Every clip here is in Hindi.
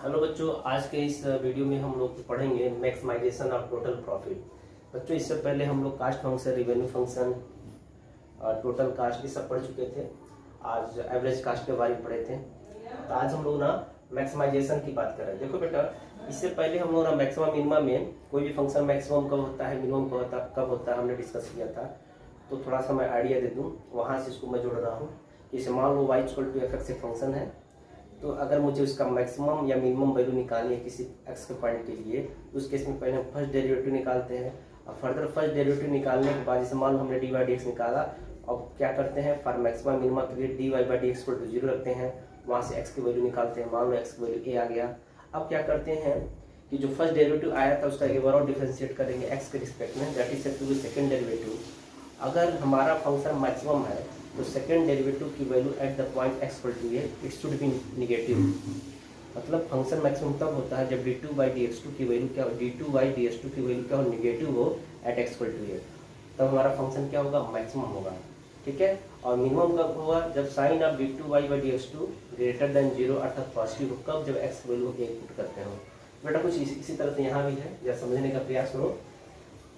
हेलो बच्चों, आज के इस वीडियो में हम लोग पढ़ेंगे मैक्सिमाइजेशन ऑफ टोटल प्रॉफिट। बच्चों, इससे पहले हम लोग cost function, revenue function, total cast ये सब पढ़ चुके थे। आज एवरेज कास्ट के बारे में पढ़े थे। तो आज हम लोग ना मैक्सिमाइजेशन की बात कर रहे हैं। देखो बेटा, इससे पहले हम लोग ना मैक्सिमम मिनिमम में कोई भी फंक्शन मैक्सिमम कब होता है, मिनिमम कब होता है, हमने डिस्कस किया था। तो थोड़ा सा मैं आइडिया दे दूँ, वहाँ से इसको मैं जोड़ रहा हूँ। जैसे मान लो y = f(x) एक फंक्शन है, तो अगर मुझे उसका मैक्सिमम या मिनिमम वैल्यू निकालनी है किसी x के पॉइंट के लिए, तो उस केस में पहले हम फर्स्ट डेरिवेटिव निकालते हैं। और फर्दर फर्स्ट डेरिवेटिव निकालने के बाद जैसे मान लो हमने dy/dx निकाला, अब क्या करते हैं, फॉर मैक्सिमम मिनिमम के लिए dy/dx = 0 रखते हैं। वहाँ से x की वैल्यू निकालते हैं, मान लो x की वैल्यू a आ गया। अब क्या करते हैं कि जो फर्स्ट डेरिवेटिव आया था उसका एक बार और डिफरेंशिएट करेंगे x के रिस्पेक्ट में, that is said to be second derivative. अगर हमारा फंक्शन मैक्सिमम है तो सेकेंड डेरिवेटिव की value at the point x = a it should be negative. मतलब फंक्शन मैक्सिमम तब होता है जब d2/dx2 की वैल्यू क्या हो, d2/dx2 की वैल्यू क्या हो, निगेटिव हो एट x = a। तब हमारा फंक्शन क्या होगा, मैक्सिमम होगा। ठीक है। और मिनिमम कब होगा, जब साइन ऑफ d2/dx2 > 0 अर्थात पॉजिटिव हो। कब, जब x की वैल्यू 1 पुट करते हो। बेटा कुछ इसी तरह से यहाँ भी है, जरा समझने का प्रयास करो।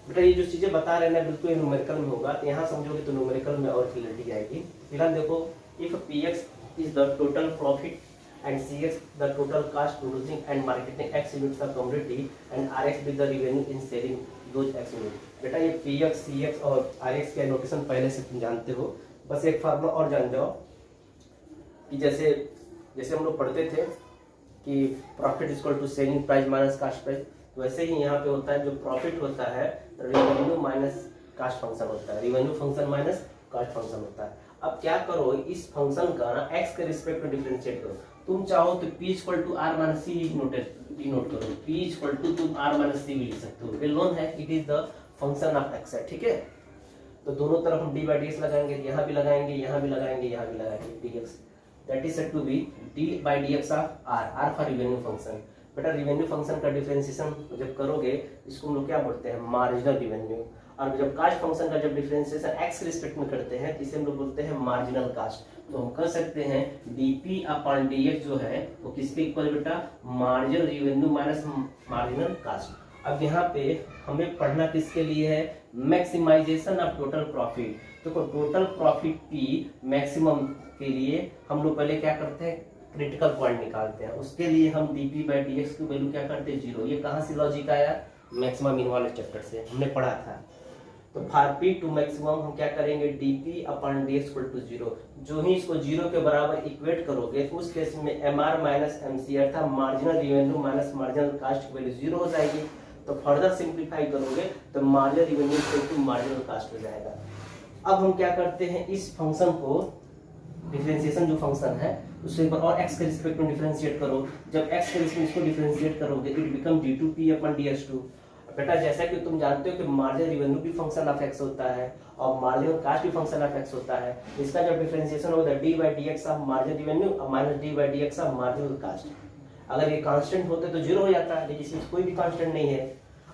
बेटा ये जो चीजें बता रहे हैं ना, बिल्कुल न्यूमेरिकल में होगा, तो यहाँ समझोगे तो न्यूमेरिकल में और क्लियरिटी आएगी। फिलहाल देखो, if px is the total profit and cx the total cast producing and marketing x units of commodity and rx with the revenue in selling those x unit. बेटा ये px, cx और rx के नोटेशन पहले से तुम जानते हो। बस एक फार्मूला और जान जाओ कि जैसे हम लोग पढ़ते थे कि profit = selling price minus cost price, वैसे ही यहाँ पे होता है जो प्रॉफिट होता है रेवेन्यू माइनस कास्ट फंक्शन होता है, revenue function minus cost function होता है। अब क्या करो, इस फंक्शन का ना x के रिस्पेक्ट में डिफरेंशिएट करो। तुम चाहो तो p = r - c नोट करो, p = तुम r - c भी लिख सकते हो। वेल नोन है it is the function of x है। ठीक है, तो दोनों तरफ हम d/dx लगाएंगे, यहाँ भी लगाएंगे, यहाँ भी लगाएंगे, यहाँ भी लगाएंगे dx, that is said to be d/dx of r for revenue function. बेटा रेवेन्यू फंक्शन का डिफरेंशिएशन जब करोगे, इसको हम लोग क्या बोलते हैं, मार्जिनल रेवेन्यू। और जब कास्ट फंक्शन का जब डिफरेंशिएशन x रिस्पेक्ट में करते हैं, इसे हम लोग बोलते हैं मार्जिनल कास्ट। तो हम कर सकते हैं dp/dx जो है वो किसके इक्वल बेटा, marginal revenue minus marginal cast. अब यहाँ पे हमें पढ़ना किसके लिए है, मैक्सिमाइजेशन ऑफ टोटल प्रॉफिट। तो टोटल प्रॉफिट p मैक्सिमम के लिए हम लोग पहले क्या करते हैं, क्रिटिकल पॉइंट निकालते हैं। उसके लिए हम dp/dx की वैल्यू क्या करते हैं, 0। ये कहाँ से लॉजिक आया, मैक्सिमम मिनिमम वाले चैप्टर से हमने पढ़ा था। तो फॉर p टू मैक्सिमम हम क्या करेंगे, dp/dx = 0। जो ही इसको 0 के बराबर इक्वेट करोगे, तो उस केस में mr - mc अर्थात marginal revenue minus marginal cast की वैल्यू 0 हो जाएगी। तो फर्दर सिंप्लीफाई करोगे तो मार्जिनल रेवेन्यू = मार्जिनल कास्ट हो जाएगा। अब हम क्या करते हैं, इस फंक्शन को डिफरेंशिएशन जो फंक्शन है उससे एक बार और x के रिस्पेक्ट में डिफरेंशिएट करो। जब x के रिस्पेक्ट में इसको डिफरेंशिएट करोगे, इट बिकम d2p/dx2। बेटा जैसा कि तुम जानते हो कि मार्जिनल रेवेन्यू भी फंक्शन ऑफ x होता है और मार्जिनल कास्ट भी फंक्शन ऑफ x होता है। इसका जब डिफरेंशिएशन होगा d/dx ऑफ मार्जिनल रेवेन्यू और minus d/dx of marginal cast. अगर ये कांस्टेंट होते तो 0 हो जाता है, लेकिन इसमें कोई भी कांस्टेंट नहीं है।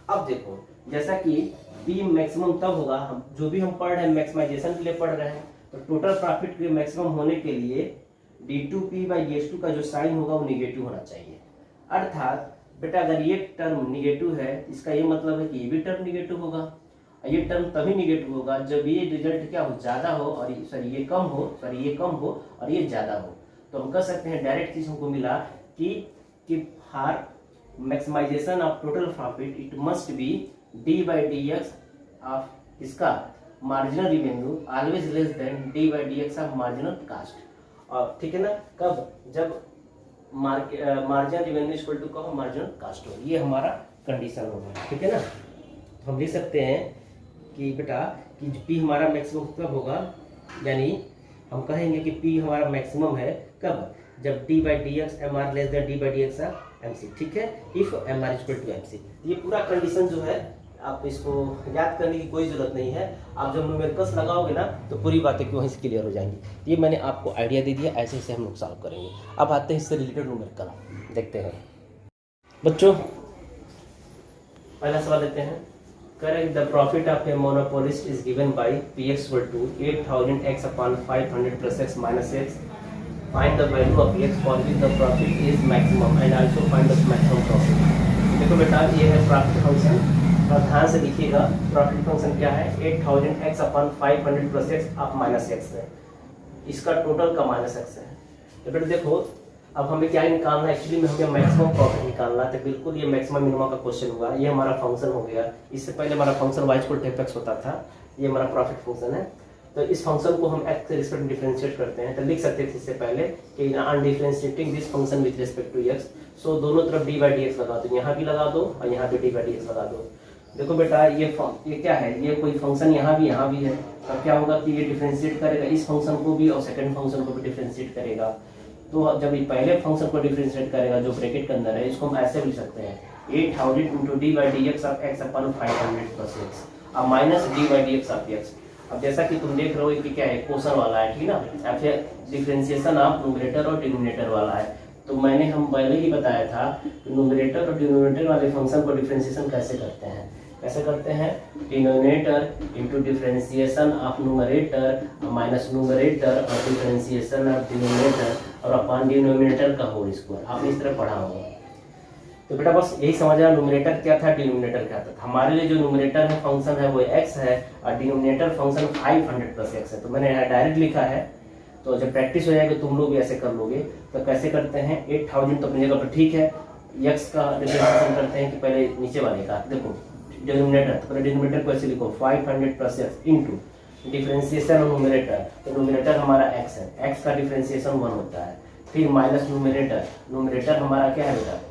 अब देखो, जैसा कि p मैक्सिमम तब होगा, हम जो भी हम पढ़ रहे हैं मैक्सिमाइजेशन के लिए पढ़ रहे हैं, तो टोटल प्रॉफिट के मैक्सिमम होने के लिए d2p/dx2 का जो साइन होगा वो निगेटिव होना चाहिए। अर्थात बेटा अगर ये टर्म निगेटिव है, इसका ये मतलब है कि ये भी टर्म निगेटिव होगा। ये टर्म तभी निगेटिव होगा जब ये रिजल्ट क्या हो, ज्यादा हो, और ये कम हो और ये ज्यादा हो। तो हम कह सकते हैं, डायरेक्ट चीज हमको मिला कि for maximisation of total profit it must be d/dx of इसका marginal revenue always less than d/dx of marginal cost. और ठीक है ना, कब, जब मार्जिनल रेवेन्यू = कहो मार्जिनल कास्ट हो, ये हमारा कंडीशन होगा। ठीक है ना, तो हम लिख सकते हैं कि बेटा कि p हमारा मैक्सिमम कब होगा, यानी हम कहेंगे कि p हमारा मैक्सिमम है कब, जब d/dx mr less than d/dx of mc। ठीक है, इफ mr = mc। ये पूरा कंडीशन जो है, आप इसको याद करने की कोई जरूरत नहीं है। आप जब न्यूमेरिकल्स लगाओगे ना तो पूरी बातें वहीं से क्लियर हो जाएंगी। ये मैंने आपको आइडिया दे दिया, ऐसे ऐसे हम लोग सॉल्व करेंगे। अब आते हैं इससे रिलेटेड न्यूमेरिकल, देखते हैं बच्चों। पहला सवाल लेते हैं, correct the profit of A monopolist is given by px = 8000 x/500 + x - x find the value of x for which the profit is maximum and also find the maximum profit. देखो बेटा ये है प्रॉफिट फंक्शन और ध्यान से देखिएगा प्रॉफिट फंक्शन क्या है 8000 x अपन 500 प्लस x आप माइनस x है, इसका टोटल का माइनस x है। तो बेटा देखो अब हमें क्या निकालना है, एक्चुअली में हमें मैक्सिमम प्रॉफिट निकालना है। तो बिल्कुल ये मैक्सिमम मिनिमम का क्वेश्चन हुआ, ये हमारा फंक्शन हो गया। इससे पहले हमारा function y equal to f(x) होता था, ये हमारा प्रॉफिट फंक्शन है। तो इस फंक्शन को हम x के रिस्पेक्ट में डिफरेंशिएट करते हैं। तो लिख सकते थे इससे पहले कि on differentiating this function with respect to x, so दोनों तरफ dy/dx लगा दो, यहाँ भी लगा दो और यहाँ पे dy/dx लगा दो। देखो बेटा ये क्या है, ये कोई फंक्शन यहाँ भी है। अब क्या होगा कि ये डिफरेंशिएट करेगा इस फंक्शन को भी और सेकंड फंक्शन को भी डिफरेंशिएट करेगा। तो जब ये पहले फंक्शन को डिफरेंशिएट करेगा जो ब्रैकेट के अंदर है, इसको हम ऐसे भी लिख सकते हैं 8000 into dy/dx of x upon 500 plus x अब माइनस dy/dx ऑफ x। अब जैसा कि तुम देख रहे हो कि क्या है क्वेश्चन वाला है, ठीक ना, या फिर डिफरेंशिएशन ऑफ न्यूमरेटर और डिनोमिनेटर वाला है। तो मैंने हम पहले ही बताया था कि न्यूमरेटर और डिनोमिनेटर वाले फंक्शन को डिफरेंशिएशन कैसे करते हैं। कैसे करते हैं, denominator into differentiation of numerator minus numerator और डिफरेंशिएशन ऑफ डिनोमिनेटर और अपॉन डिनोमिनेटर का होल स्क्वायर। आपने इस तरह पढ़ा होगा। तो बेटा बस यही समझना न्यूमरेटर क्या था, डिनोमिनेटर क्या था। हमारे लिए जो न्यूमरेटर है फंक्शन है वो x है और डिनोमिनेटर फंक्शन 500 प्लस x है। तो मैंने डायरेक्ट लिखा है, तो जब प्रैक्टिस हो जाएगी तुम लोग भी ऐसे कर लोगे। तो कैसे करते हैं 8000 तो अपनी जगह पर ठीक है, x का डिफरेंशिएशन करते हैं कि पहले नीचे वाले का देखो डिनोमिनेटर, तो पहले डिनोमिनेटर को ऐसे लिखो 500 plus x into differentiation of numerator. तो न्यूमरेटर हमारा x है, x का डिफरेंशिएशन 1 होता है, फिर माइनस न्यूमरेटर, न्यूमरेटर हमारा क्या है बेटा,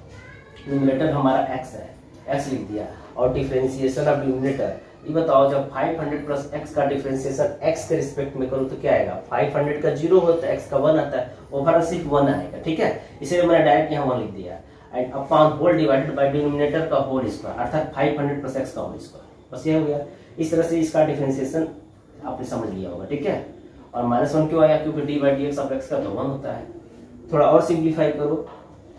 न्यूमरेटर हमारा x है, x लिख दिया और डिफरेंशिएशन ऑफ डिनोमिनेटर। ये बताओ जब 500 प्लस x का डिफरेंशिएशन x के रिस्पेक्ट में करो तो क्या आएगा, 500 का 0 होता है, x का 1 आता है, ओवरऑल सिर्फ 1 आएगा, ठीक है। इसलिए मैंने डायरेक्ट यहाँ 1 लिख दिया and upon whole divided by denominator का होल स्क्वायर अर्थात 500 प्लस x का होल स्क्वायर। बस ये हो गया। इस तरह से इसका डिफरेंशिएशन आपने समझ लिया होगा, ठीक है। और -1 क्यों आया, क्योंकि dy/dx ऑफ x का तो 1 होता है। थोड़ा और सिंप्लीफाई करो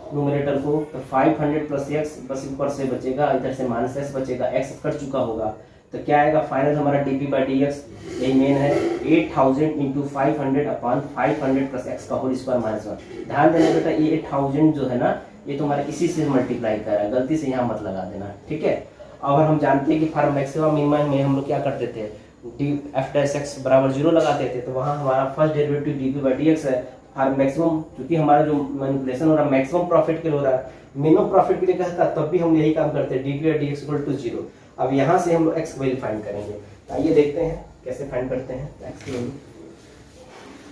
न्यूमरेटर को, तो 500 प्लस x बस ऊपर से बचेगा, इधर से माइनस x बचेगा, x कट चुका होगा। तो क्या आएगा फाइनल हमारा dp/dx, यही मेन है 8000 इंटू 500 अपॉन 500 प्लस x का होल स्क्वायर माइनस 1। ध्यान देना बेटा ये 8000 जो है ना ये तुम्हारा इसी से मल्टीप्लाई कर रहा है, गलती से यहाँ मत लगा देना, ठीक है। और हम जानते हैं कि फॉर मैक्सिमम मिनिमम में हम लोग क्या करते थे, f(x) बराबर 0 लगाते थे। तो वहाँ हमारा फर्स्ट डेरिवेटिव dp/dx है। फॉर मैक्सिमम क्योंकि हमारा जो मैनिपुलेशन हो रहा है मैक्सिमम प्रॉफिट के लिए हो रहा है, मिनिमम प्रॉफिट के लिए कहता तब भी हम यही काम करते हैं dp/dx इक्वल टू 0। अब यहाँ से हम लोग x वैल्यू फाइंड करेंगे। आइए देखते हैं कैसे फाइंड करते हैं x की वैल्यू।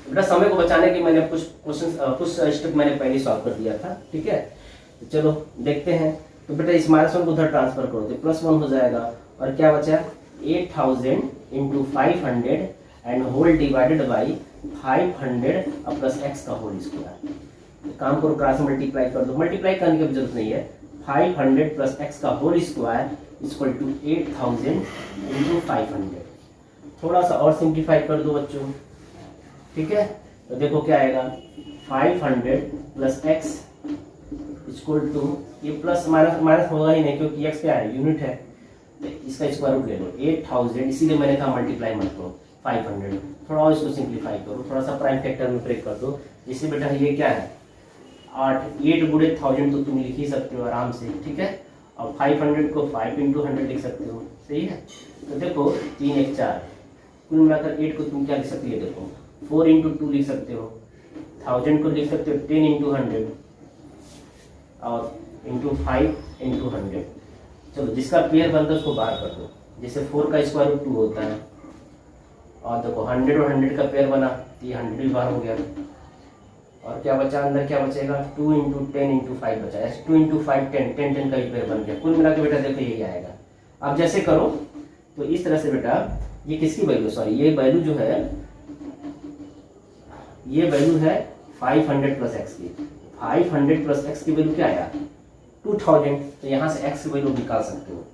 बेटा समय को बचाने के मैंने कुछ क्वेश्चन कुछ स्टेप मैंने पहले सॉल्व कर दिया था, ठीक है। तो चलो देखते हैं। तो बेटा इस -1 को उधर ट्रांसफर करो तो +1 हो जाएगा और क्या बचा 8000 into 500 and whole divided by 500 plus x का होल स्क्वायर। काम करो क्रॉस मल्टीप्लाई कर दो, मल्टीप्लाई करने की जरूरत नहीं है। 500 प्लस x का whole square equal to 8000 into 500। थोड़ा सा और सिंप्लीफाई कर दो बच्चों, ठीक है। तो देखो क्या आएगा 500 प्लस x इक्वल टू, ये प्लस माइनस होगा ही नहीं क्योंकि x क्या है यूनिट है, तो इसका स्क्वायर रूट ले लो 8000, इसीलिए मैंने कहा मल्टीप्लाई मत करो 500। थोड़ा और इसको सिंप्लीफाई करो, थोड़ा सा प्राइम फैक्टर में ब्रेक कर दो। जिससे बेटा ये क्या है 8 गुणे 1000 तो तुम लिख ही सकते हो आराम से, ठीक है। और 500 को 5 इंटू 100 लिख सकते हो, सही है। तो देखो 3 1 4 कुल मिलाकर 8 को तुम क्या लिख सकते हो, देखो 4 इंटू 2 लिख सकते हो, 1000 को लिख सकते हो 10 इंटू 100 और इंटू 5 इंटू 100। चलो जिसका पेयर बनता है उसको बाहर कर दो, जैसे 4 का स्क्वायर रूट 2 होता है और देखो 100 और 100 का पेयर बना, ये 100 भी बाहर हो गया और क्या बचा अंदर, क्या बचेगा 2 इंटू 10 इंटू 5 बचा, ऐसे 2 इंटू 5 10 10 10 का भी पेयर बन गया। कुल मिला के बेटा देखो यही आएगा। अब जैसे करो तो इस तरह से बेटा ये किसकी वैल्यू, सॉरी ये वैल्यू जो है ये वैल्यू है 500 प्लस x की। 500 प्लस x की वैल्यू क्या आया 2000, तो यहाँ से x की वैल्यू निकाल सकते हो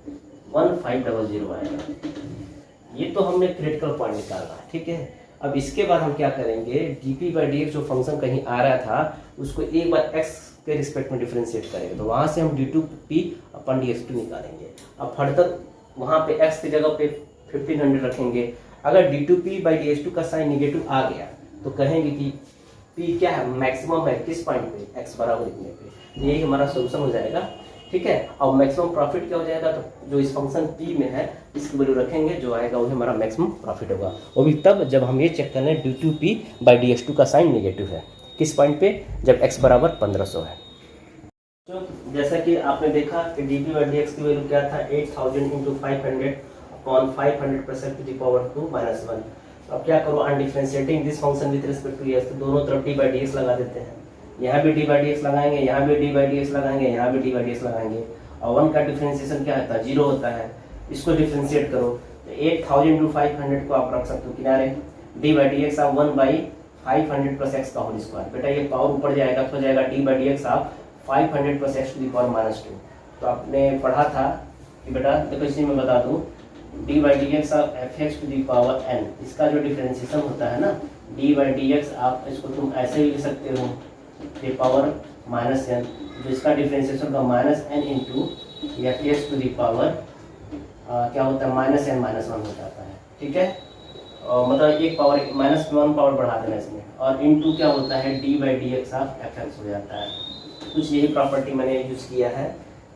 1500 आएगा। ये तो हमने क्रिटिकल पॉइंट निकाला, ठीक है। अब इसके बाद हम क्या करेंगे dp/dx जो फंक्शन कहीं आ रहा था उसको एक बार x के रिस्पेक्ट में डिफरेंशिएट करेंगे, तो वहां से हम d2p अपन dx2 निकालेंगे। अब फर्दर वहां पे x की जगह पे 1500 रखेंगे। अगर d2p/dx2 का साइन निगेटिव आ गया तो कहेंगे कि पी क्या है, मैक्सिमम है किस पॉइंट पे, एक्स बराबर इतने पे। यही हमारा सोल्यूशन हो जाएगा, ठीक है। और मैक्सिमम प्रॉफिट क्या हो जाएगा, तो जो इस फंक्शन पी में है इसकी वैल्यू रखेंगे, जो आएगा वही हमारा मैक्सिमम प्रॉफिट होगा। वो भी तब जब हम ये चेक कर लें d two p by d x two का साइन नेगेटिव है, किस पॉइंट पे, जब एक्स बराबर 1500 है। तो जैसा कि आपने देखा कि d p by d x की वैल्यू क्या था, 8000 into 500 upon 500% to the power 2 minus 1। अब क्या करो, on differentiating this function with respect to x, तो दोनों तरफ डी बाई डी एक्स लगा देते हैं। यहाँ भी डी बाई डी एक्स लगाएंगे, यहाँ भी डी बाई डी एक्स लगाएंगे, यहाँ भी डी बाई डी एक्स लगाएंगे। और 1 का डिफरेंशिएशन क्या होता है, 0 होता है। इसको डिफरेंशिएट करो तो 8000 इंटू 500 को आप रख सकते हो किनारे, डी बाई डी एक्स आप 1 बाई 500 प्लस एक्स का होल स्क्वायर। बेटा ये पावर ऊपर जाएगा तो हो जाएगा डी बाई डी एक्स आप 500 plus x to the power minus 2। तो आपने पढ़ा था कि बेटा देखो इसी में बता दूं, डी बाई डी एक्स आप f x to the power n, इसका जो डिफरेंशिएशन होता है ना, डी बाई डी एक्स आप इसको तुम ऐसे भी लिख सकते हो दी पावर माइनस एन, जो इसका डिफरेंशिएशन का minus n into f x to the power क्या होता है, माइनस एन माइनस 1 हो जाता है, ठीक है। मतलब एक पावर माइनस 1 पावर बढ़ा देना इसमें, और इंटू क्या होता है डी बाई डी एक्स आप एफ एक्स हो जाता है। कुछ यही प्रॉपर्टी मैंने यूज किया है।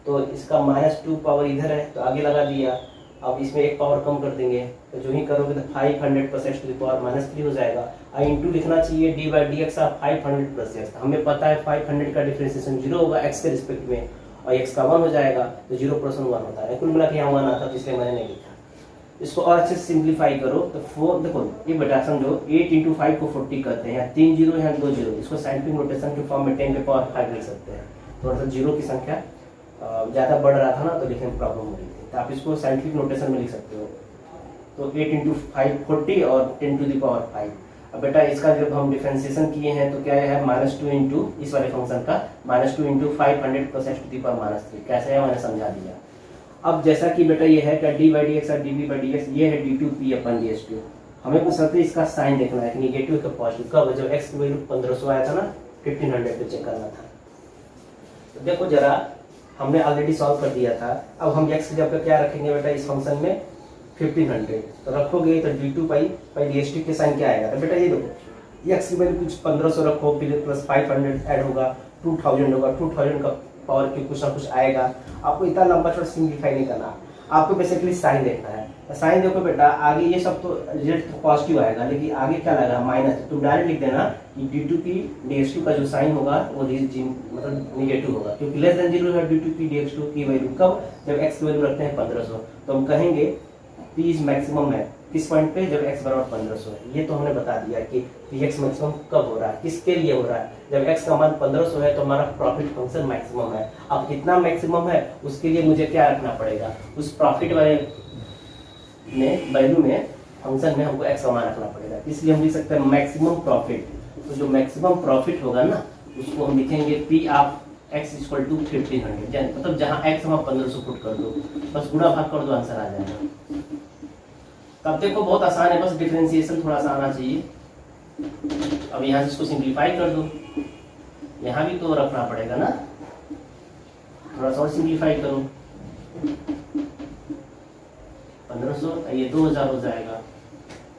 तो इसका -2 पावर इधर है तो आगे लगा दिया, अब इसमें एक पावर कम कर देंगे तो जो ही करोगे तो 500 plus x to the power -3 हो जाएगा। इंटू लिखना चाहिए डी बाई डी एक्स आप 500 प्लस एक्स, हमें पता है 500 का डिफरेंशिएशन 0 होगा एक्स के रिस्पेक्ट में, और एक्स का 1 हो जाएगा तो 0% 1 होता है। कुल मिला के यहाँ 1 आता है इसलिए मैंने नहीं लिखा। इसको और अच्छे से सिंप्लीफाई करो तो 4 देखो ये बेटा समझो 8 इंटू 5 को 40 करते हैं, यहाँ 3 जीरो यहाँ 2 जीरो, इसको साइंटिफिक नोटेशन के फॉर्म में 10 के पावर 5 लिख सकते हैं। तो मतलब जीरो की संख्या ज़्यादा बढ़ रहा था ना तो लिखने में प्रॉब्लम हो रही थी, तो आप इसको साइंटिफिक नोटेशन में लिख सकते हो। तो 8 इंटू 5 40 और 10 टू द पावर 5। अब बेटा इसका जब हम डिफरेंशिएशन किए हैं तो क्या है -2 इंटू इस वाले फंक्शन का -2 into 500 plus x to the power -3 कैसे है मैंने समझा दिया। अब जैसा कि बेटा ये है क्या डी बाई डी एक्स और d b by d x, ये है d two p upon d s two. हमें कुछ सकते इसका साइन देखना है, निगेटिव का पॉजिटिव, कब जब एक्स की वैल्यू 1500 आया था ना, 1500 पे चेक करना था। तो देखो जरा हमने ऑलरेडी सॉल्व कर दिया था। अब हम एक्स की जगह क्या रखेंगे बेटा इस फंक्शन में 1500, तो रखोगे तो d two pi by d s t के साइन क्या आएगा। तो बेटा ये देखो एक्स की वैल्यू कुछ 1500 रखो, फिर प्लस 500 ऐड होगा 2000 होगा, 2000 का पावर की कुछ ना कुछ आएगा। आपको इतना लंबा छोटा सिंप्लीफाई नहीं करना, आपको बेसिकली साइन देखना है। साइन देखो बेटा आगे ये सब तो रिजल्ट तो पॉजिटिव आएगा, लेकिन आगे क्या लगा माइनस, तो डायरेक्ट लिख देना कि d two p d x two का जो साइन होगा वो मतलब निगेटिव होगा, क्योंकि लेस देन 0 है d two p d x two की वैल्यू कब, जब एक्स की वैल्यू रखते हैं 1500। तो हम कहेंगे पी इज मैक्सिमम है किस पॉइंट पे, जब एक्स बराबर 1500 है। ये तो हमने बता दिया कि पी एक्स मैक्सिमम कब हो रहा है, किसके लिए हो रहा है, जब एक्स का मान 1500 है तो हमारा प्रॉफिट फंक्शन मैक्सिमम है। अब कितना मैक्सिमम है उसके लिए मुझे क्या रखना पड़ेगा, उस प्रॉफिट वाले में वैल्यू में फंक्शन में हमको एक्स का मान रखना पड़ेगा, इसलिए हम लिख सकते हैं मैक्सिमम प्रॉफिट। तो जो मैक्सिमम प्रॉफिट होगा ना उसको हम लिखेंगे p of x equal to 1500, मतलब जहाँ एक्स हम 1500 पुट कर दो, बस गुणा भाग कर दो, आंसर आ जाएगा। तब देखो बहुत आसान है, बस डिफरेंशिएशन थोड़ा सा आना चाहिए। अब यहाँ से इसको सिंप्लीफाई कर दो, यहाँ भी तो रखना पड़ेगा ना, थोड़ा सा और सिंप्लीफाई करो। 1500 ये 2000 हो जाएगा,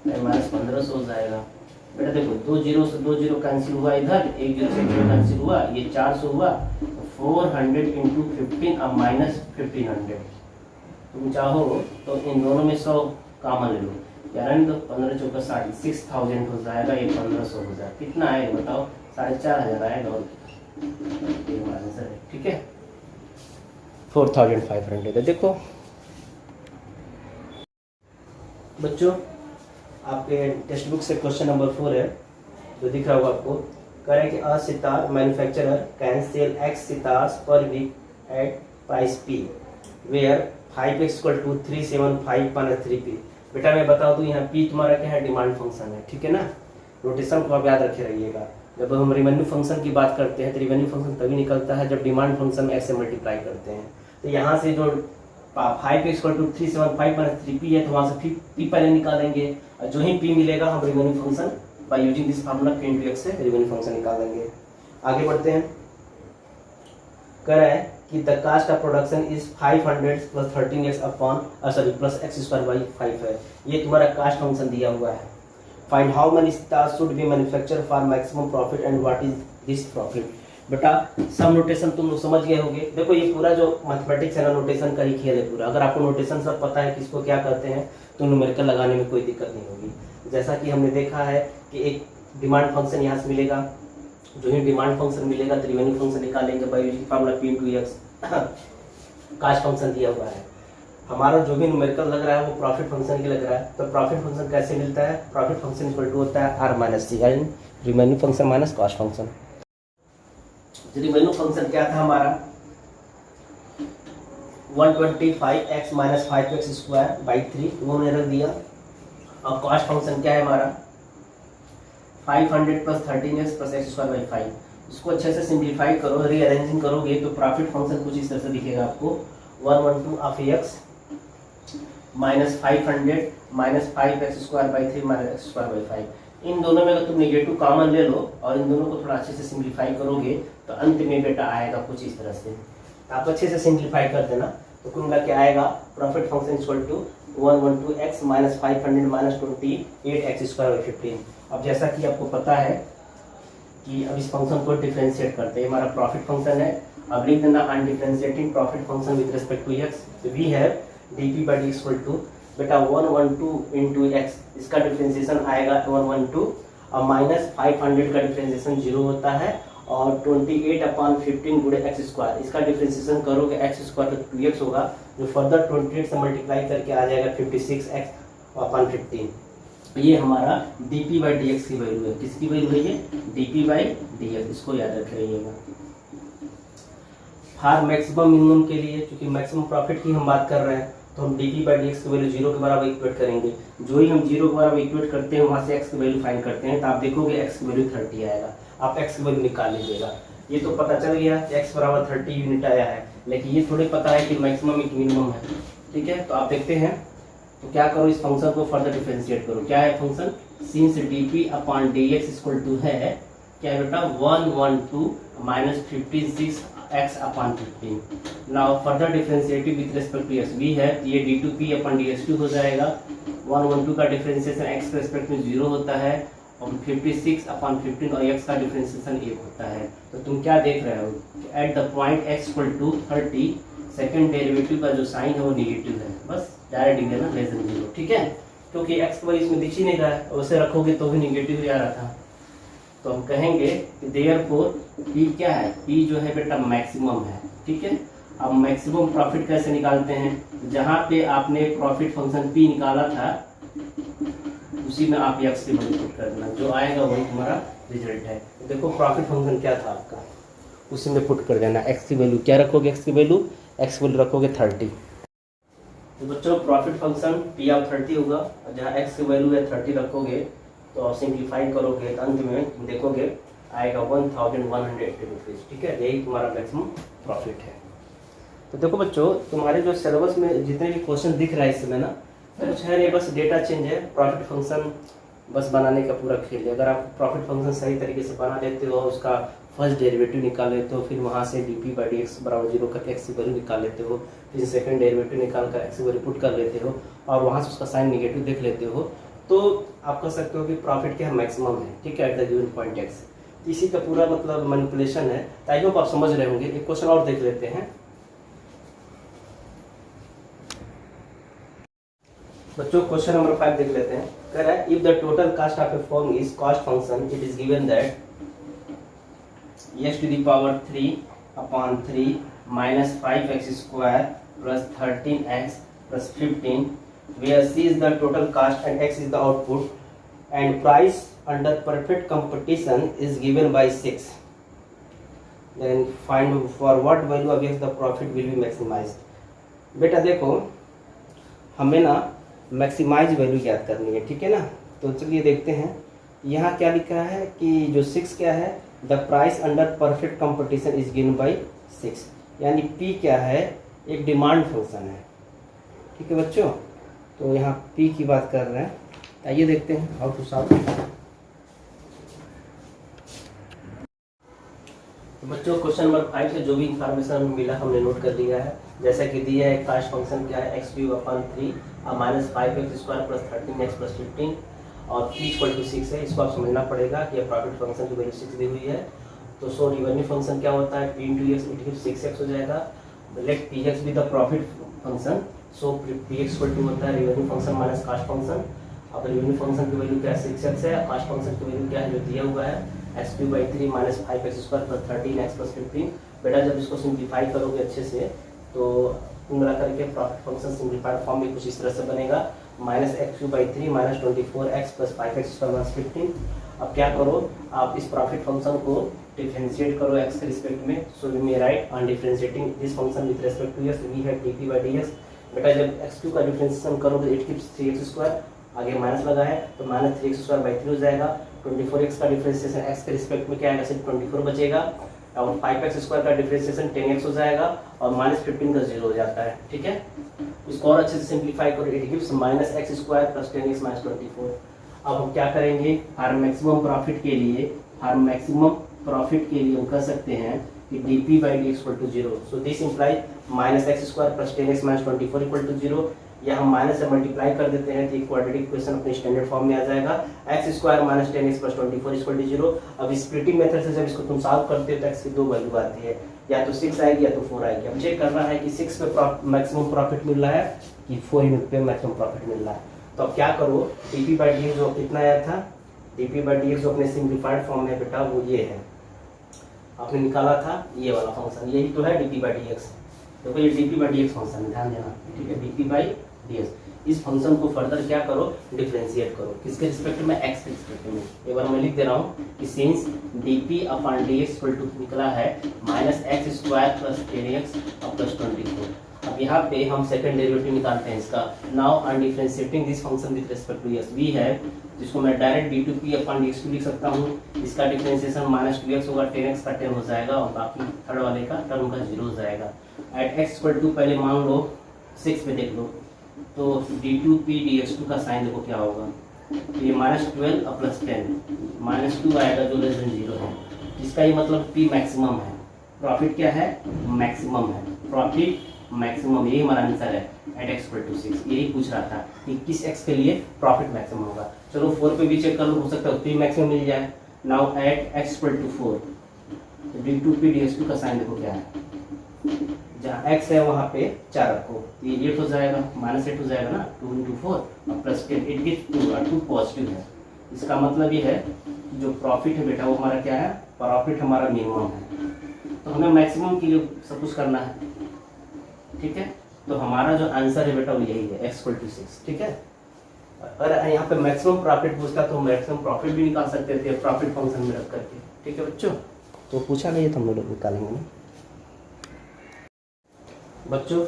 माइनस 1500 हो जाएगा। बेटा देखो 2 जीरो से 2 जीरो कैंसिल हुआ, इधर 1 जीरो से 1 जीरो कैंसिल हुआ, ये 400 हुआ, 400 इंटू 15 अब माइनस 1500। तुम चाहो तो इन दोनों में 100 कॉमन ले लो, यानी तो 15 चौका 6000 हो जाएगा, ये 1500 हो जाएगा। कितना आएगा बताओ, 4500 आएगा, और आंसर है, ठीक है 4500 है। देखो बच्चों आपके टेक्स्ट बुक से क्वेश्चन नंबर 4 है, जो दिख रहा होगा आपको। कह रहे हैं कि a sitar manufacturer can sell x sitars per week at price p where 5x = 375 3p। बेटा मैं बता दूं यहाँ p तुम्हारा क्या है, डिमांड फंक्शन है, ठीक है ना। नोटेशन को आप याद रखे रहिएगा। जब हम रेवेन्यू फंक्शन की बात करते हैं तो रेवेन्यू फंक्शन तभी निकलता है जब डिमांड फंक्शन में x से मल्टीप्लाई करते हैं। तो यहाँ से जो 5x = 375 3p है, तो वहाँ से p पहले निकालेंगे, और जो ही p मिलेगा हम revenue function by using this formula p × x से रेवेन्यू फंक्शन निकाल देंगे। आगे बढ़ते हैं। कह रहा है कि the cost of production is 500 plus 13x upon plus x² by 5 है। ये तुम्हारा कास्ट फंक्शन दिया हुआ है। Find how many stars should be manufacture for maximum profit and what is this profit. बेटा सम नोटेशन तुम लोग समझ गए होंगे। देखो ये पूरा जो मैथमेटिक्स है ना, नोटेशन का ही खेल है पूरा। अगर आपको नोटेशन सब पता है किसको क्या कहते हैं तो न्यूमेरिकल लगाने में कोई दिक्कत नहीं होगी। जैसा कि हमने देखा है कि एक डिमांड फंक्शन यहाँ से मिलेगा, जो ही डिमांड फंक्शन मिलेगा तो रिवेन्यू फंक्शन निकालेंगे by using formula P into X। Cast function दिया हुआ है, हमारा जो भी न्यूमेरिकल लग रहा है वो प्रॉफिट फंक्शन की लग रहा है। तो प्रॉफिट फंक्शन कैसे मिलता है, प्रॉफिट फंक्शन इक्वल टू होता है R minus C and revenue function minus cost function. Revenue function क्या था हमारा 125x minus 5x square by 3 वो मैंने रख दिया। और कॉस्ट फंक्शन क्या है हमारा 500 plus 13x plus x square by 5। इसको अच्छे से सिंप्लीफाई करो, रीअरेंजिंग करोगे तो प्रॉफिट फंक्शन कुछ इस तरह से दिखेगा आपको 112 of x minus 500 minus 5x square by 3 minus x square by 5। इन दोनों में अगर तुम नेगेटिव कॉमन ले लो और इन दोनों को थोड़ा अच्छे से सिंप्लीफाई करोगे तो अंत में बेटा आएगा कुछ इस तरह से। आप अच्छे से सिंप्लीफाई कर देना तो कुल मिला के आएगा profit function equal to 112x minus 500 minus 28x square by 15। अब जैसा कि आपको पता है कि अब इस फंक्शन को डिफरेंशिएट करते हैं, हमारा प्रॉफिट फंक्शन है। अब लिख देना on differentiating profit function with respect to x। तो we have dp by d equal to बेटा 112 इंटू एक्स, इसका डिफरेंशिएशन आएगा 112 और माइनस 500 का डिफरेंशिएशन 0 होता है और 28/15 गुणे एक्स स्क्वायर, इसका डिफरेंशिएशन करोगे एक्स स्क्वायर तो 2x होगा जो फर्दर 28 से मल्टीप्लाई करके आ जाएगा 56x/15। ये हमारा dp बाई डी एक्स की वैल्यू है। किसकी वैल्यू है ये dp बाई डी एक्स, इसको याद रख रहिएगा। फॉर मैक्सिमम मिनिमम के लिए क्योंकि मैक्सिमम प्रॉफिट की हम बात कर रहे हैं तो हम dp बाई डी एक्स की वैल्यू 0 के बराबर इक्वेट करेंगे। जो ही हम 0 के बराबर इक्वेट करते हैं वहाँ से x की वैल्यू फाइंड करते हैं तो आप देखोगे x की वैल्यू 30 आएगा। आप x की वैल्यू निकाल लीजिएगा। ये तो पता चल गया कि x बराबर 30 यूनिट आया है, लेकिन ये थोड़ी पता है कि मैक्सिमम एक मिनिमम है। ठीक है, तो आप देखते हैं तो क्या करो, इस फंक्शन को फर्दर डिफरेंशिएट करो। क्या है function, since dp upon dx equal to है क्या है बेटा 112 minus 56x upon 15। Now further differentiating with respect to x we है ये d2p अपॉन dx2 हो जाएगा। 112 का डिफरेंशिएशन x के रिस्पेक्ट में 0 होता है और 56 अपॉन 15 और x का डिफरेंशिएशन 1 होता है। तो तुम क्या देख रहे हो at the point x equal to 30 second derivative का जो साइन है वो नेगेटिव है, बस डायरेक्ट लिख देना लेस देन 0। ठीक है, क्योंकि x की वैल्यू इसमें दिख ही नहीं रहा है, वैसे रखोगे तो भी नेगेटिव ही आ रहा था। तो हम कहेंगे कि देयरफॉर p क्या है, p जो है बेटा मैक्सिमम है। ठीक है, अब मैक्सिमम प्रॉफिट कैसे निकालते हैं, जहाँ पे आपने प्रॉफिट फंक्शन p निकाला था उसी में आप x की वैल्यू पुट कर देना, जो आएगा वही तुम्हारा रिजल्ट है। देखो प्रॉफिट फंक्शन क्या था आपका, उसी में पुट कर देना। x की वैल्यू क्या रखोगे, x की वैल्यू रखोगे 30। तो बच्चों प्रॉफिट फंक्शन p ऑफ 30 होगा और जहाँ x की वैल्यू है 30 रखोगे तो आप सिंप्लीफाई करोगे तो अंत में देखोगे आएगा 1180 रुपीज़। ठीक है, यही तुम्हारा मैक्सिमम प्रॉफिट है। तो देखो बच्चों तुम्हारे जो सिलेबस में जितने भी क्वेश्चन दिख रहा है इसमें ना तो कुछ है नहीं, बस डेटा चेंज है। प्रॉफिट फंक्शन बस बनाने का पूरा खेल है। अगर आप प्रॉफिट फंक्शन सही तरीके से बना लेते हो, उसका फर्स्ट डेरिवेटिव निकाल लेते हो, फिर वहाँ से dp बाई डी एक्स बराबर 0 करके x की वैल्यू निकाल लेते हो, फिर सेकंड डेरिवेटिव निकाल कर x की वैल्यू पुट कर लेते हो और वहाँ से उसका साइन नेगेटिव देख लेते हो, तो आप कह सकते हो कि प्रॉफिट क्या मैक्सिमम है। ठीक है, at the given point x। इसी का पूरा मतलब मैनिपुलेशन है। आई होप आप समझ रहे होंगे। एक क्वेश्चन और देख लेते हैं बच्चों। क्वेश्चन नंबर 5 देख लेते हैं। कह रहा है if the total cast of A firm is cost function it is given that x to the power 3 upon 3 minus 5x square plus 13x plus 15 where c is the total cost and x is the output and price under perfect competition is given by 6, then find for what value of x the profit will be maximized। बेटा देखो हमें ना मैक्सिमाइज वैल्यू ज्ञात करनी है। ठीक है ना, तो चलिए देखते हैं यहाँ क्या लिखा है कि जो 6 क्या है, the price under perfect competition is given by 6, यानी p क्या है, एक डिमांड फंक्शन है। ठीक है बच्चों, तो यहाँ p की बात कर रहे हैं। आइए देखते हैं हाउ टू सॉल्व। तो बच्चों क्वेश्चन नंबर 5 से जो भी इंफॉर्मेशन मिला हमने नोट कर लिया है। जैसा कि दिया है कास्ट फंक्शन क्या है x³ upon 3 minus 5x square plus 13x plus 15 और p इक्वल टू 6 है। इसको आप समझना पड़ेगा कि प्रॉफिट फंक्शन की वैल्यू 6 दी हुई है। तो सो रिवेन्यू फंक्शन क्या होता है, p into x, it gives 6x हो जाएगा। Let px be the profit function, so px equal to होता है revenue function minus cost function. अब रिवेन्यू फंक्शन की वैल्यू क्या है, 6x है। कास्ट फंक्शन की वैल्यू क्या है जो दिया हुआ है, x³ minus 5x square plus 13x plus 15। बेटा जब इसको सिंप्लीफाई करोगे अच्छे से तो कुल मिला करके प्रॉफिट फंक्शन सिंप्लीफाइड फॉर्म में कुछ इस तरह से बनेगा, minus x³ minus 24x plus 5x square plus 15। अब क्या करो, आप इस प्रॉफिट फंक्शन को डिफरेंशिएट करो x के रिस्पेक्ट में। So we may write on differentiating this function with respect to x, we have dp/dx। बेटा जब x³ का डिफरेंशिएशन करोगे इट गिव्स 3x², आगे माइनस लगा है तो माइनस 3x² हो जाएगा। 24x का डिफरेंशिएशन x के रिस्पेक्ट में क्या आएगा, सिर्फ 24 बचेगा। और 5x² का डिफरेंशिएशन 10x हो जाएगा और माइनस 15 का 0 हो जाता है। ठीक है, इसको और अच्छे से सिंप्लीफाई करो, it gives minus x² plus 10x minus 24। अब हम क्या करेंगे, फॉर मैक्सिमम प्रॉफिट के लिए हम कह सकते हैं कि dp/dx equal to 0। So this imply minus x² plus 10x minus 24 equal to 0। या हम माइनस से मल्टीप्लाई कर देते हैं तो क्वाड्रेटिक इक्वेशन अपने स्टैंडर्ड फॉर्म में आ जाएगा, x² minus 10x plus 24 equal to 0। अब स्प्लिटिंग मेथड से जब इसको तुम सॉल्व करते हो तो x की दो वैल्यू आती है, या तो 6 आएगी या तो 4 आएगी। अब चेक करना है कि 6 पे मैक्सिमम प्रॉफिट मिल रहा है कि 4 यूनिट पे मैक्सिमम प्रॉफिट मिल रहा है। तो अब क्या करो, dp/dx जो कितना आया था, dp/dx जो अपने सिंप्लीफाइड फॉर्म में बेटा वो ये है, आपने निकाला था ये वाला फंक्शन, यही तो है dp/dx। देखो ये dp/dx फंक्शन, ध्यान देना, ठीक है, dp/dx। इस फंक्शन को फर्दर क्या करो, डिफरेंशिएट करो, किसके रिस्पेक्ट में, x के रिस्पेक्ट में। एक बार मैं लिख दे रहा हूँ कि सिंस dp/dx इक्वल टू निकला है minus x² plus 10x plus 24। अब यहाँ पे हम सेकंड डेरिवेटिव निकालते हैं इसका। Now on differentiating this function with respect to x, we है जिसको मैं डायरेक्ट d2p/dx लिख सकता हूँ। इसका डिफरेंशिएशन माइनस 2x होगा, 10x का 10 हो जाएगा और बाकी थर्ड वाले का टर्म का 0 हो जाएगा। एट x इक्वल टू पहले मान लो 6 पे देख लो, तो d2p/dx2 का साइन देखो क्या होगा, ये माइनस 12 और प्लस 10, माइनस 2 आएगा जो लेस देन 0 है, जिसका ये मतलब p मैक्सिमम है। प्रॉफिट क्या है, मैक्सिमम है, प्रॉफिट मैक्सिमम, यही हमारा आंसर है एट x इक्वल टू 6। यही पूछ रहा था कि किस x के लिए प्रॉफिट मैक्सिमम होगा। चलो 4 पे भी चेक कर लो, हो सकता है p मैक्सिमम मिल जाए। Now at x equal to 4, d2p/dx2 का साइन देखो क्या है, जहाँ x है वहाँ पे 4 रखो, ये 8 हो जाएगा, माइनस 8 हो जाएगा ना, 2 इंटू 4 और प्लस 10, 8 गिव्स 2 और 2 पॉजिटिव है। इसका मतलब ये है जो प्रॉफिट है बेटा वो हमारा क्या है, प्रॉफिट हमारा मिनिमम है, तो हमें मैक्सिमम के लिए सब कुछ करना है। ठीक है, तो हमारा जो आंसर है बेटा वो यही है, x इक्वल टू 6। ठीक है, अगर यहाँ पे मैक्सिमम प्रॉफिट पूछता तो मैक्सिमम प्रॉफिट भी निकाल सकते थे प्रॉफिट फंक्शन में रख करके। ठीक है बच्चों, तो पूछा नहीं तो हम लोग निकालेंगे ना। बच्चों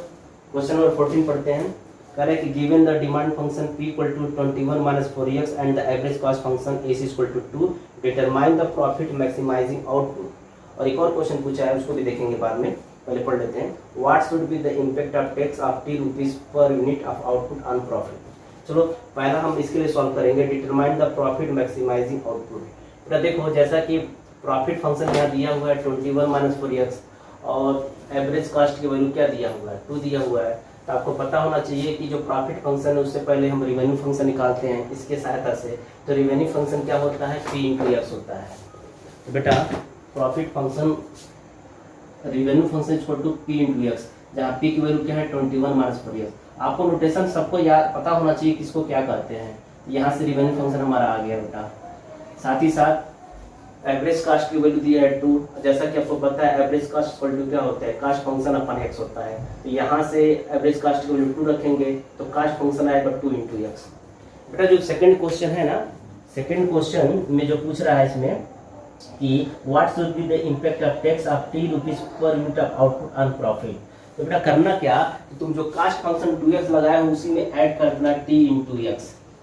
क्वेश्चन नंबर 14 पढ़ते हैं। कह रहे हैं कि given the demand function p equal to 21 minus 4x and the average cost function ac equal to 2, determine the profit maximising output. और एक और क्वेश्चन पूछा है, उसको भी देखेंगे बाद में, पहले पढ़ लेते हैं। What should be the impact of tax of ₹10 per unit of output on profit. चलो पहला हम इसके लिए सॉल्व करेंगे, determine the profit maximising output. तो देखो जैसा कि प्रॉफिट फंक्शन यहाँ दिया हुआ है 21 माइनस 4x और एवरेज कॉस्ट की वैल्यू क्या दिया हुआ है, 2 दिया हुआ है, तो आपको पता होना चाहिए कि जो प्रॉफिट फंक्शन है उससे पहले हम रिवेन्यू फंक्शन निकालते हैं इसके सहायता से। तो रिवेन्यू फंक्शन क्या होता है, p इंटू x होता है। तो बेटा profit function revenue function equal to p into x, जहाँ p की वैल्यू क्या है 21 माइनस 4x। आपको नोटेशन सबको याद पता होना चाहिए किसको क्या कहते हैं। यहाँ से रिवेन्यू फंक्शन हमारा आ गया बेटा, साथ ही साथ एवरेज कास्ट की वैल्यू दिया है 2। जैसा कि आपको पता है एवरेज कास्ट इक्वल टू क्या होता है, कास्ट फंक्शन अपन x होता है, तो यहाँ से एवरेज कास्ट की वैल्यू 2 रखेंगे तो कास्ट फंक्शन आएगा 2 इंटू x। बेटा जो सेकंड क्वेश्चन है ना, सेकंड क्वेश्चन में जो पूछ रहा है इसमें कि what should be the impact of tax of ₹10 per unit of output on profit. तो बेटा करना क्या, तुम जो कास्ट फंक्शन 2x लगाए हो उसी में ऐड करना t इंटू x।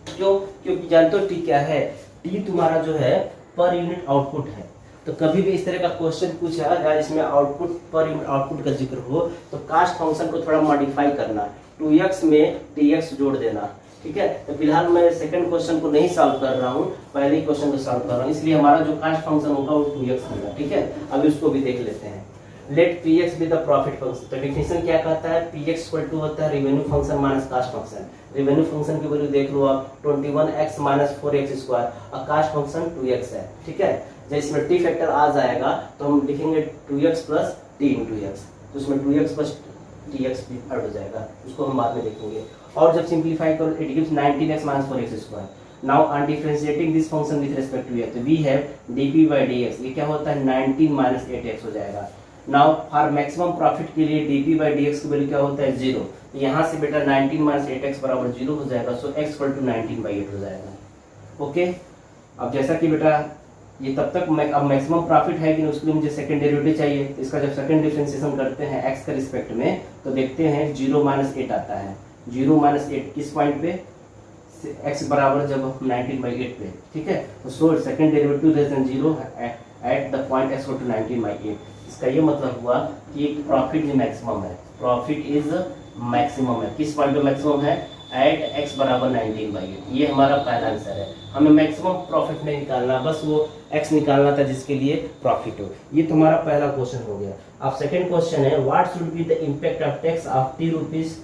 क्यों, क्योंकि जानते हो t क्या है, t तुम्हारा जो है पर यूनिट आउटपुट है। तो कभी भी इस तरह का क्वेश्चन पूछा जाए इसमें आउटपुट पर यूनिट आउटपुट का जिक्र हो तो कास्ट फंक्शन को थोड़ा मॉडिफाई करना, 2x में tx जोड़ देना। ठीक है, तो फिलहाल मैं सेकंड क्वेश्चन को नहीं सॉल्व कर रहा हूँ, पहले ही क्वेश्चन को सॉल्व कर रहा हूँ, इसलिए हमारा जो कास्ट फंक्शन होगा वो 2x होगा। ठीक है, अभी उसको भी देख लेते हैं। Let p x be the profit function. तो डिफिनेशन क्या कहता है, पी एक्स इक्वल टू होता है revenue function minus cost function. Revenue function की वैल्यू देख लो आप 21x माइनस 4x स्क्वायर और कास्ट फंक्शन 2x है, ठीक है। जब इसमें टी फैक्टर आ जाएगा तो हम लिखेंगे 2x plus T into x, तो इसमें 2x प्लस टी एक्स भी ऐड हो जाएगा, उसको हम बाद में देखेंगे। और जब सिंप्लीफाई करो it gives 19x minus 4x square. Now on differentiating this function with respect to x, we have dp by dx, ये क्या होता है 19 माइनस 8x हो जाएगा। नाउ फॉर मैक्सिमम प्रॉफिट के लिए dp बाय dx की वैल्यू क्या होता है 0, तो यहाँ से बेटा 19 माइनस 8x बराबर 0 हो जाएगा, सो x इक्वल टू 19 बाई 8 हो जाएगा। ओके, अब जैसा कि बेटा ये तब तक अब मैक्सिमम प्रॉफिट है कि नहीं, उसके लिए मुझे सेकंड डेरिवेटिव चाहिए। इसका जब सेकंड डिफरेंशिएशन करते हैं x के रिस्पेक्ट में तो देखते हैं 0 माइनस 8 आता है। 0 माइनस 8 किस पॉइंट पे, x बराबर जब 19 बाई 8 पे, ठीक है। तो so second derivative less than 0 at the point x equal to 19 by 8। इसका ये मतलब हुआ कि प्रॉफिट इज मैक्सिमम है, प्रॉफिट इज मैक्सिमम है। किस पॉइंट पे मैक्सिमम है, एट x बराबर 19 बाई 8। ये हमारा पहला आंसर है। हमें मैक्सिमम प्रॉफिट नहीं निकालना, बस वो x निकालना था जिसके लिए प्रॉफिट हो। ये तुम्हारा पहला क्वेश्चन हो गया। अब सेकंड क्वेश्चन है what should be the impact of tax of ₹10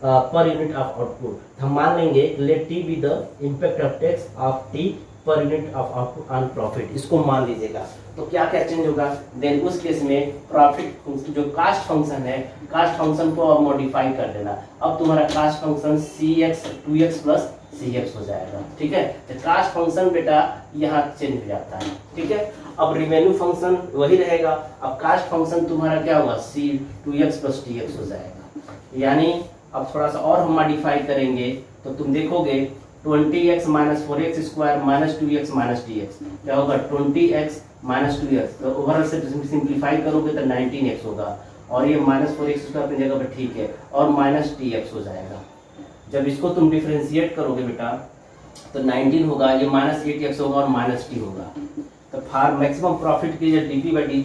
per unit of output. हम मान लेंगे let t be the impact of tax of t per unit of output on profit, इसको मान लीजिएगा। तो क्या क्या चेंज होगा, देन उस केस में प्रॉफिट जो कास्ट फंक्शन है, कास्ट फंक्शन को अब मॉडिफाई कर देना। अब तुम्हारा cost function cx 2x plus cx हो जाएगा, ठीक है। तो कास्ट फंक्शन बेटा यहाँ चेंज हो जाता है, ठीक है। अब रिवेन्यू फंक्शन वही रहेगा, अब कास्ट फंक्शन तुम्हारा क्या होगा c 2x प्लस tx हो जाएगा। यानी अब थोड़ा सा और हम मॉडिफाई करेंगे तो तुम देखोगे 20x minus 4x square minus 2x minus dx क्या होगा 20x माइनस 2x। तो ओवरऑल से सिंप्लीफाई करोगे तो 19x होगा, और ये माइनस 4x स्क्वायर अपनी जगह पर ठीक है, और माइनस dx हो जाएगा। जब इसको तुम डिफरेंशिएट करोगे बेटा तो 19 होगा, ये माइनस 8x होगा और माइनस t होगा। तो फॉर मैक्सिमम प्रॉफिट की जब dp बाई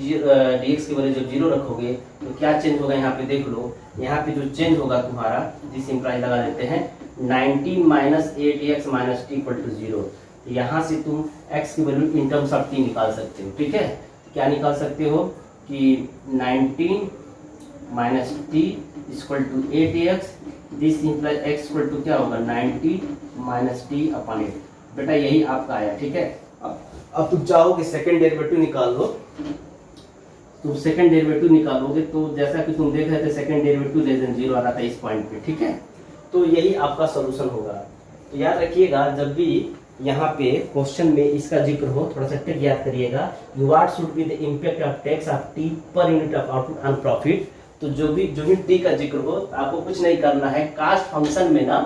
dx की वैल्यू जब 0 रखोगे तो क्या चेंज होगा, यहाँ पे देख लो। यहाँ पे जो चेंज होगा तुम्हारा, जिस इम्प्लाई लगा देते हैं 19 माइनस 8x माइनस टी इक्वल टू 0। यहाँ से तुम x की वैल्यू इन टर्म्स ऑफ t निकाल सकते हो, ठीक है। क्या निकाल सकते हो कि 19 minus t equal to 8x, this imply x equal to क्या होगा 90 माइनस टी अपॉन 8। बेटा यही आपका आया, ठीक है। अब तुम चाहोगे सेकंड डेरिवेटिव निकाल लो, तुम सेकंड डेरिवेटिव निकालोगे तो जैसा कि तुम देख रहे थे सेकंड डेरिवेटिव लेस देन 0 आ रहा था इस पॉइंट पे, ठीक है। तो यही आपका सॉल्यूशन होगा। तो याद रखिएगा जब भी यहाँ पे क्वेश्चन में इसका जिक्र हो, थोड़ा सा ट्रिक याद करिएगा, what should be the impact of tax of t per unit of output on profit. तो जो भी टी का जिक्र हो आपको कुछ नहीं करना है, कास्ट फंक्शन में ना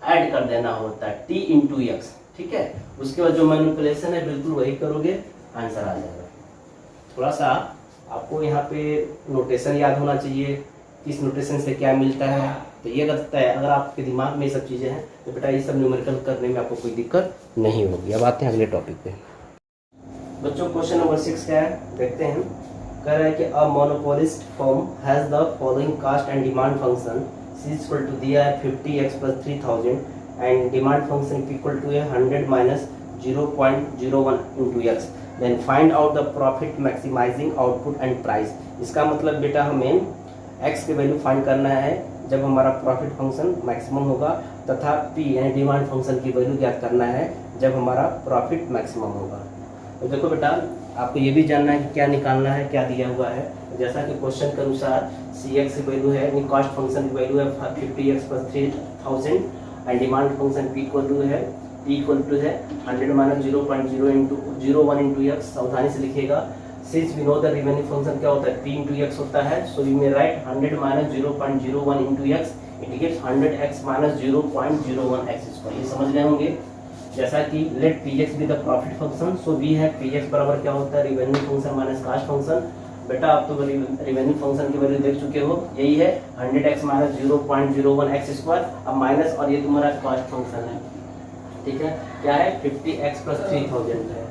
ऐड कर देना होता है टी इंटू एक्स, ठीक है। उसके बाद जो मैनिपुलेशन है बिल्कुल वही करोगे, आंसर आ जाएगा। थोड़ा सा आपको यहाँ पे नोटेशन याद होना चाहिए, किस नोटेशन से क्या मिलता है। तो ये लगता है अगर आपके दिमाग में ये सब चीज़ें हैं तो बेटा ये सब न्यूमेरिकल करने में आपको कोई दिक्कत नहीं होगी। अब आते हैं अगले टॉपिक पे। बच्चों क्वेश्चन नंबर 6 क्या है देखते हैं। कह रहा है कि a monopolist firm has the following cost and demand function, C is equal to दिया है 50x plus 3000 and demand function equal to 100 minus 0.01 into x. Then find out the profit maximising output and price. इसका मतलब बेटा हमें x की वैल्यू फाइंड करना है जब हमारा प्रॉफिट फंक्शन मैक्सिमम होगा, तथा p यानी डिमांड फंक्शन की वैल्यू ज्ञात करना है जब हमारा प्रॉफिट मैक्सिमम होगा। तो देखो बेटा आपको ये भी जानना है कि क्या निकालना है, क्या दिया हुआ है। जैसा कि क्वेश्चन के अनुसार cx की वैल्यू है, यानी कॉस्ट फंक्शन की वैल्यू है 50x plus 3000 and demand function p equal to है 100 माइनस 0.01 इंटू एक्स। सावधानी से लिखिएगा, since we know the remaining function क्या होता है p इंटू एक्स होता है, so we may write 100 minus 0.01 into x, it gives 100x minus 0.01 x square. ये समझ गए होंगे। जैसा कि let px be the profit function, so we है px बराबर क्या होता है revenue function minus cost function. बेटा आप तो रिवेन्यू फंक्शन की वैल्यू देख चुके हो, यही है 100x माइनस 0.01 एक्स स्क्वायर। अब माइनस और ये तुम्हारा कास्ट फंक्शन है, ठीक है। क्या है 50x प्लस 3000 है,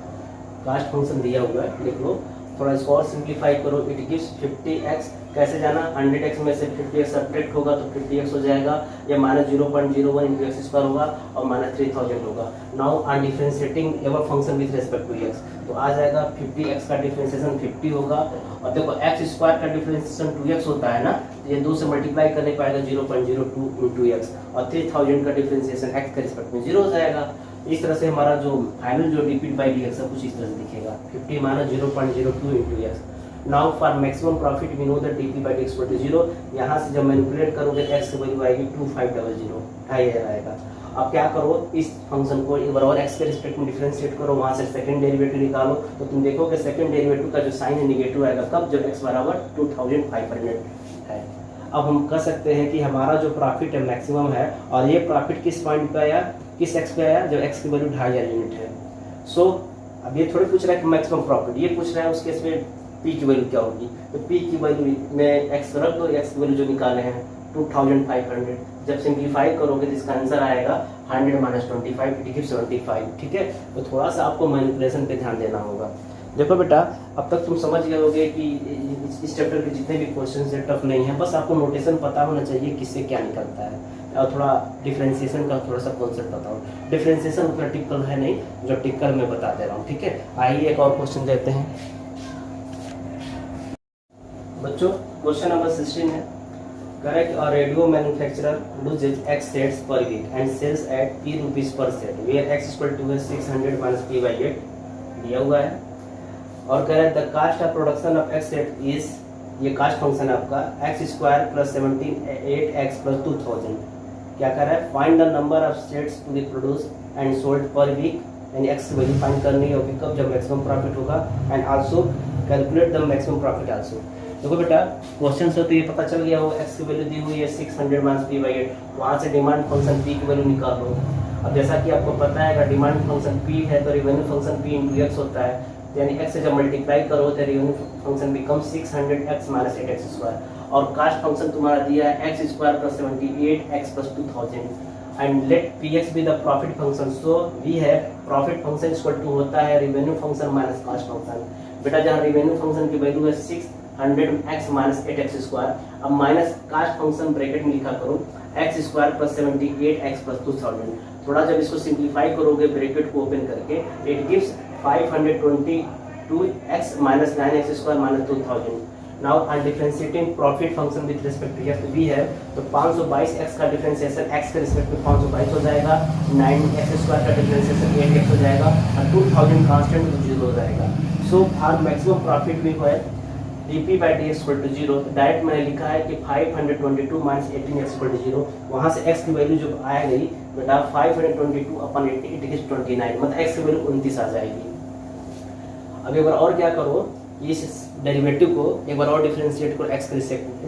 कास्ट फंक्शन दिया हुआ है, लिख लो थोड़ा इसको और सिंप्लीफाई करो, इट गिव्स 50x। कैसे जाना, 100x में से 50x सब्ट्रैक्ट होगा तो 50x हो जाएगा, ये माइनस 0.01 इंटू एक्स स्क्वायर होगा और माइनस 3000 होगा। Now on differentiating ever function with respect to x, तो आ जाएगा 50x का डिफरेंशिएशन 50 होगा, और देखो एक्स स्क्वायर का डिफरेंशिएशन 2x होता है ना, तो ये 2 से मल्टीप्लाई करने पाएगा 0.02 इंटू एक्स, और 3000 का डिफरेंशिएशन x के रिस्पेक्ट में 0 हो जाएगा। इस तरह से हमारा जो फाइनल जो dp बाई dx है कुछ इस तरह से दिखेगा, 50 minus 0.02 into x. Now for maximum profit we know that dp by dx equal to 0। यहाँ से जब मैनिपुलेट करोगे x की वैल्यू आएगी 2500, 2500 आएगा। अब क्या करो, इस फंक्शन को एक बार और x के रिस्पेक्ट में डिफरेंशिएट करो, वहाँ से सेकंड डेरिवेटिव निकालो, तो तुम देखोगे सेकंड डेरिवेटिव का जो साइन है निगेटिव आएगा, कब, जब x बराबर 2500 है। अब हम कह सकते हैं कि हमारा जो प्रॉफिट है मैक्सिमम है, और ये प्रॉफिट किस पॉइंट पे आया, किस x पे आया, जब x की वैल्यू 2500 यूनिट है। सो अब ये थोड़ी पूछ रहा है कि मैक्सिमम प्रॉफिट, ये पूछ रहा है उस केस में p की वैल्यू क्या होगी, तो p की वैल्यू में x रख दो, x की वैल्यू जो निकाले हैं 2500, जब सिंप्लीफाई करोगे तो इसका आंसर आएगा 100 माइनस 25, इट गिव्स 75। ठीक है, तो थोड़ा सा आपको मैनिपुलेशन पे ध्यान देना होगा। देखो बेटा, अब तक तुम समझ गए होगे कि इस चैप्टर के जितने भी क्वेश्चन है टफ नहीं है, बस आपको नोटेशन पता होना चाहिए किससे क्या निकलता है, और थोड़ा डिफरेंशिएशन का थोड़ा सा कॉन्सेप्ट बताओ। डिफरेंशिएशन उतना टिपिकल है नहीं, जो टिपिकल मैं बता दे रहा हूँ। ठीक है, आइए एक और क्वेश्चन देते हैं बच्चों। क्वेश्चन नंबर 16 है, correct a radio manufacturer loses x sets per week and sells at p rupees per set where x equal to 600 minus p by 8 दिया हुआ है, और कह रहा है the cost of production of x set is, ये कास्ट फंक्शन है आपका, x square plus 8x plus 2000। क्या कर रहा है, find the number of sets to be produce and sold per week, यानी x की वैल्यू फाइंड करनी होगी कब, जब मैक्सिमम प्रॉफिट होगा, and also calculate the maximum profit also. देखो बेटा, क्वेश्चन से तो ये पता चल गया हो, x की वैल्यू दी हुई है 600 माइनस p बाई 8, वहाँ से डिमांड फंक्शन p की वैल्यू निकाल लो। अब जैसा कि आपको पता है डिमांड फंक्शन p है तो revenue function p into x होता है, यानी x से जब मल्टीप्लाई करो तो revenue function become 600x minus 8x square, और कास्ट फंक्शन तुम्हारा दिया है x square plus 78x plus 2000, and let px be the profit function. So we है प्रॉफिट फंक्शन इक्वल टू होता है revenue function minus cost function. बेटा जहाँ रेवेन्यू फंक्शन की वैल्यू है 600x माइनस 8x स्क्वायर, अब माइनस कास्ट फंक्शन ब्रैकेट में लिखा करो x square plus 78x plus 2000। थोड़ा जब इसको सिंप्लीफाई करोगे ब्रैकेट को ओपन करके, it gives 522x minus 9x square minus 2000। Now on differentiating profit function with respect to x भी है, तो 522x का डिफरेंशिएशन x के रिस्पेक्ट में 522 हो जाएगा, 9x स्क्वायर का डिफरेंशिएशन 8x हो जाएगा, और 2000 कांस्टेंट तो 0 हो जाएगा। सो आर मैक्सिमम प्रॉफिट भी है dp by d equal to 0, direct मैंने लिखा है कि 522 माइनस 18x इक्वल टू 0, वहाँ से x की वैल्यू जो आ गई बेटा 522 अपन 80, इट इज 29, मतलब x की वैल्यू 29 आ जाएगी। अब एक बार और क्या करो, इस डेरिवेटिव को एक बार और डिफरेंशिएट करो x के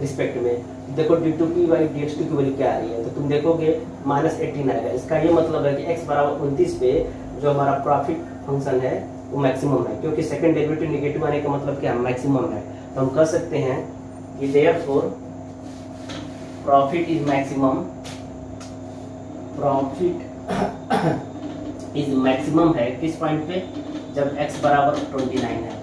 रिस्पेक्ट में, देखो d2p बाई dx2 की वैल्यू क्या आ रही है, तो तुम देखोगे माइनस 18 आएगा। इसका ये मतलब है कि x बराबर 29 पे जो हमारा प्रॉफिट फंक्शन है वो मैक्सिमम है, क्योंकि सेकंड डेरिवेटिव नेगेटिव आने का मतलब क्या, मैक्सिमम है। तो हम कह सकते हैं कि therefore profit is maximum, profit is maximum है किस पॉइंट पे, जब x बराबर 29 है।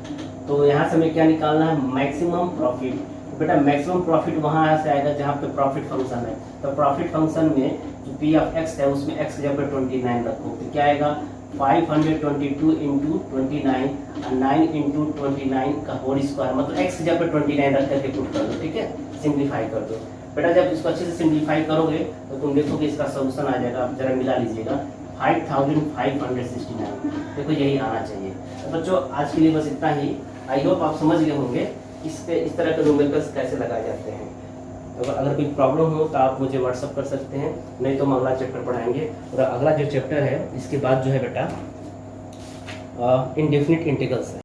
तो यहाँ से हमें क्या निकालना है, मैक्सिमम प्रॉफिट। बेटा मैक्सिमम प्रॉफिट वहाँ से आएगा जहाँ पे प्रॉफिट फंक्शन है, तो प्रॉफिट फंक्शन में जो p ऑफ x है उसमें x की जगह पे 29 रखो, तो क्या आएगा 522 इंटू 29 और 9 इंटू 29 का होल स्क्वायर, मतलब x की जगह पे 29 रख करके पुट कर दो। ठीक है, सिंप्लीफाई कर दो। बेटा जब इसको अच्छे से सिंप्लीफाई करोगे तो तुम देखोगे इसका सोल्यूशन आ जाएगा, आप जरा मिला लीजिएगा 5569। देखो यही आना चाहिए। तो बच्चों आज के लिए बस इतना ही। आई होप आप समझ गए होंगे इस तरह के न्यूमेरिकल्स कैसे लगाए जाते हैं। तो अगर कोई प्रॉब्लम हो तो आप मुझे व्हाट्सअप कर सकते हैं, नहीं तो हम अगला चैप्टर पढ़ाएंगे। और अगला जो चैप्टर है इसके बाद जो है बेटा इनडेफिनिट इंटीग्रल्स है।